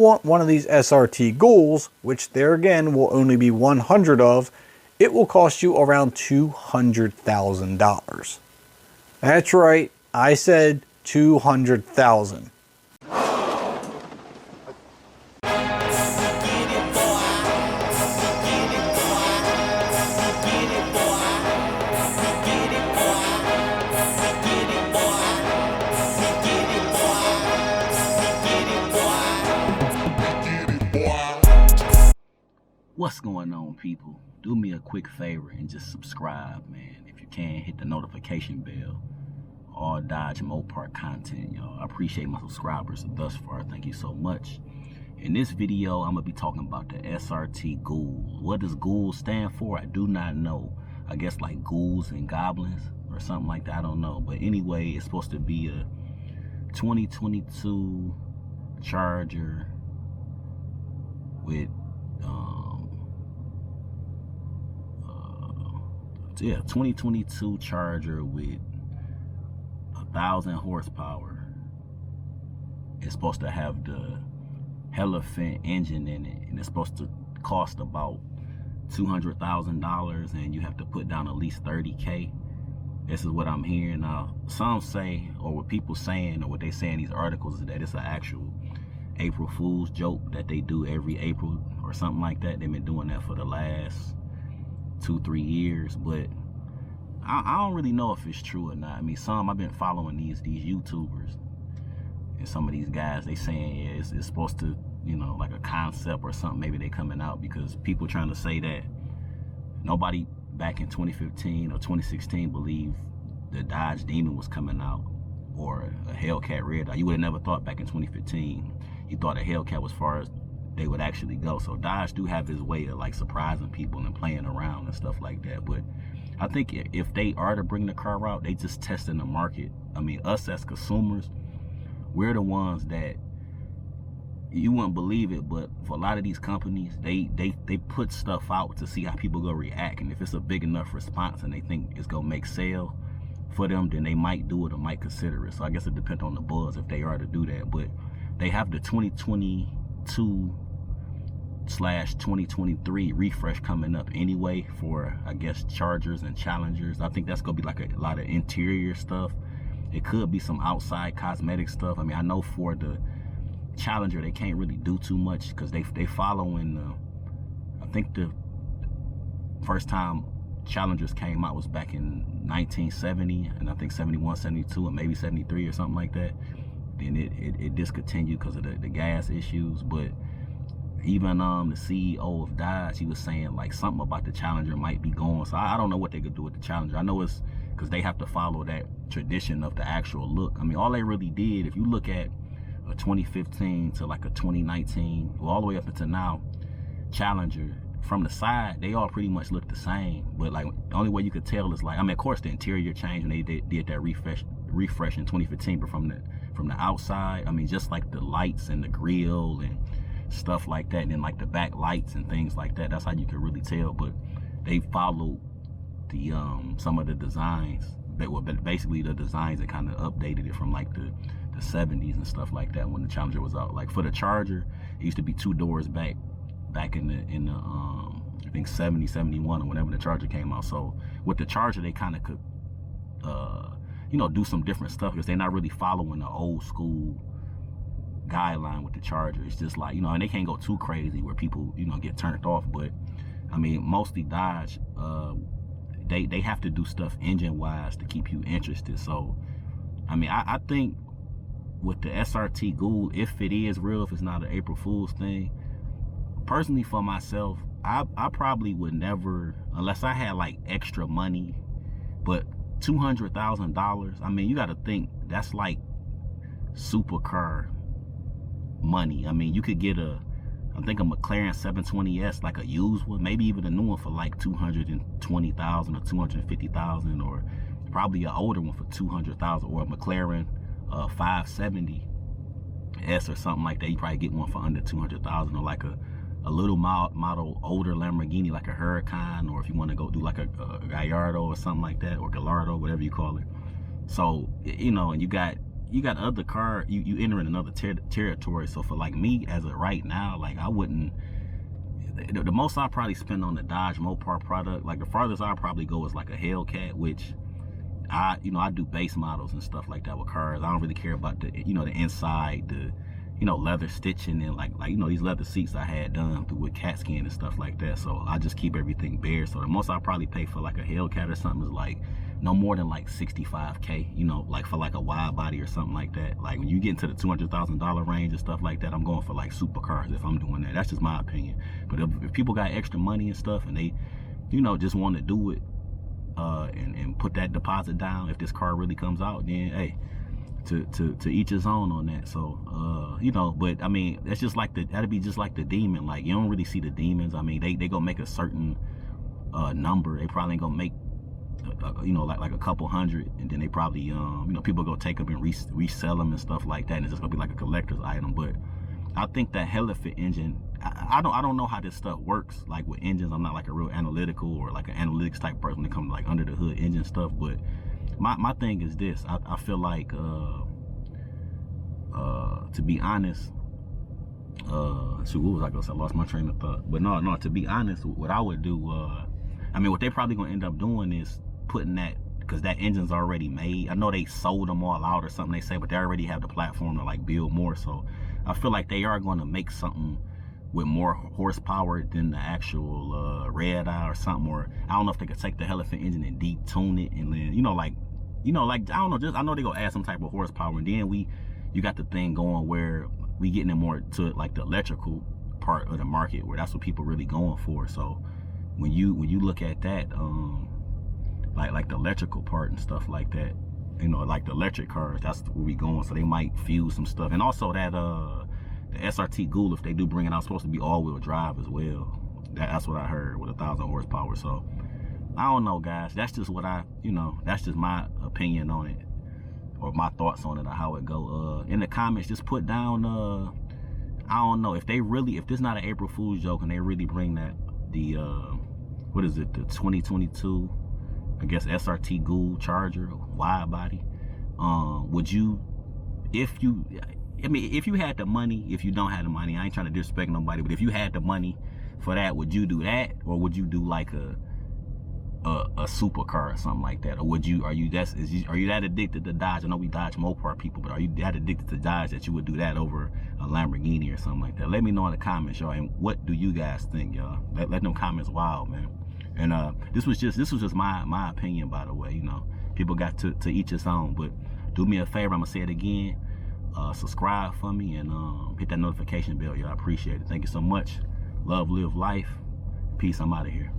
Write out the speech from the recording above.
want one of these SRT Ghouls, which there again will only be 100 of, it will cost you around $200,000. That's right, I said 200,000. What's going on, people? Do me a quick favor and just subscribe, man. If you can, hit the notification bell. All Dodge Mopar content, y'all. I appreciate my subscribers thus far. Thank you so much. In this video, I'm gonna be talking about the SRT Ghoul. What does Ghoul stand for? I do not know. I guess like ghouls and goblins or something like that. I don't know. But anyway, it's supposed to be a 2022 Charger with 2022 Charger with 1,000 horsepower. It's supposed to have the Elephant engine in it, and it's supposed to cost about $200,000, and you have to put down at least 30K. This is what I'm hearing now. Some say, or what people saying, or what they say in these articles, is that it's an actual April Fool's joke that they do every April or something like that. They've been doing that for the last 2-3 years, but I don't really know if it's true or not. I mean, I've been following these YouTubers, and some of these guys, they saying, yeah, it's supposed to, you know, like a concept or something. Maybe they coming out because people trying to say that nobody back in 2015 or 2016 believed the Dodge Demon was coming out, or a Hellcat Red Dot. You would have never thought back in 2015 you thought a Hellcat was far as they would actually go. So Dodge do have his way of like surprising people and playing around and stuff like that. But I think if they are to bring the car out, they just testing the market. I mean, us as consumers, we're the ones that, you wouldn't believe it, but for a lot of these companies, they put stuff out to see how people gonna react, and if it's a big enough response and they think it's gonna make sale for them, then they might do it or might consider it. So I guess it depends on the buzz if they are to do that. But they have the 2022/2023 refresh coming up anyway for, I guess, Chargers and Challengers. I think that's gonna be like a lot of interior stuff. It could be some outside cosmetic stuff. I mean, I know for the Challenger they can't really do too much because they following I think the first time Challengers came out was back in 1970, and I think 71, 72, and maybe 73 or something like that. Then it discontinued because of the gas issues. But even the CEO of Dodge, he was saying like something about the Challenger might be going. So I don't know what they could do with the Challenger. I know it's because they have to follow that tradition of the actual look. I mean, all they really did, if you look at a 2015 to like a 2019, well, all the way up until now, Challenger, from the side, they all pretty much look the same. But like the only way you could tell is like, I mean, of course the interior changed when they did that refresh in 2015, but from the outside, I mean, just like the lights and the grille and stuff like that, and then like the back lights and things like that, that's how you can really tell. But they followed the some of the designs that were basically the designs that kind of updated it from like the 70s and stuff like that when the Challenger was out. Like for the Charger, it used to be 2 doors back in the I think 70, 71 or whenever the Charger came out. So with the Charger, they kind of could you know, do some different stuff because they're not really following the old school guideline with the Charger. It's just like, you know, and they can't go too crazy where people, you know, get turned off. But I mean, mostly Dodge, they have to do stuff engine wise to keep you interested. So I mean, I think with the SRT Ghoul, if it is real, if it's not an April Fool's thing, personally for myself, I probably would never, unless I had like extra money. But $200,000, I mean, you got to think that's like supercar money. I mean, you could get I think a McLaren 720S, like a used one, maybe even a new one for like $220,000 or $250,000, or probably an older one for $200,000, or a McLaren 570S or something like that. You probably get one for under $200,000, or like a little model older Lamborghini, like a Huracan, or if you want to go do like a Gallardo or something like that, or Gallardo, whatever you call it. So, you know, and you got you got other car, you entering another territory. So for like me, as of right now, like I wouldn't, the most I probably spend on the Dodge Mopar product, like the farthest I'll probably go is like a Hellcat, which I do base models and stuff like that with cars. I don't really care about the, the inside, the, leather stitching and like, these leather seats I had done with cat skin and stuff like that. So I just keep everything bare. So the most I'll probably pay for like a Hellcat or something is like no more than like 65K, like for like a wide body or something like that. Like when you get into the $200,000 range and stuff like that, I'm going for like supercars if I'm doing that. That's just my opinion. But if people got extra money and stuff and they, just want to do it, and put that deposit down, if this car really comes out, then hey, to each his own on that. So but I mean, that's just like that'd be just like the demon. Like you don't really see the demons. I mean, they gonna make a certain number. They probably ain't gonna make like a couple hundred, and then they probably people go take them and resell them and stuff like that, and it's just gonna be like a collector's item. But I think that Helifit engine, I don't know how this stuff works like with engines. I'm not like a real analytical or like an analytics type person when it comes to like under the hood engine stuff. But my thing is this, I feel like to be honest, shoot, what was I gonna say? I lost my train of thought. But no, to be honest, what I would do, I mean, what they probably gonna end up doing is putting that, because that engine's already made. I know they sold them all out or something, they say, but they already have the platform to like build more. So I feel like they are going to make something with more horsepower than the actual red eye or something. Or I don't know if they could take the Helifit engine and detune it, and then like I don't know, just I know they gonna add some type of horsepower, and then you got the thing going where we getting it more to like the electrical part of the market, where that's what people really going for. So when you look at that, like the electrical part and stuff like that, like the electric cars, that's where we going. So they might fuse some stuff. And also that the Srt Ghoul, if they do bring it out, supposed to be all-wheel drive as well. That's what I heard, with 1,000 horsepower. So I don't know, guys. That's just what that's just my opinion on it, or my thoughts on it, or how it go. In the comments, just put down I don't know, if this not an April Fool's joke and they really bring that, the what is it, the 2022, I guess, Srt Ghoul Charger, wide body, would you, if you had the money, if you don't have the money, I ain't trying to disrespect nobody, but if you had the money for that, would you do that, or would you do like a supercar or something like that? Or are you that addicted to Dodge? I know we Dodge Mopar people, but are you that addicted to Dodge that you would do that over a Lamborghini or something like that? Let me know in the comments, y'all. And what do you guys think, y'all? Let them comments wild, man. And this was just my opinion, by the way. People got to each his own. But do me a favor, I'm gonna say it again. Subscribe for me and hit that notification bell, y'all. I appreciate it. Thank you so much. Love, live life. Peace. I'm out of here.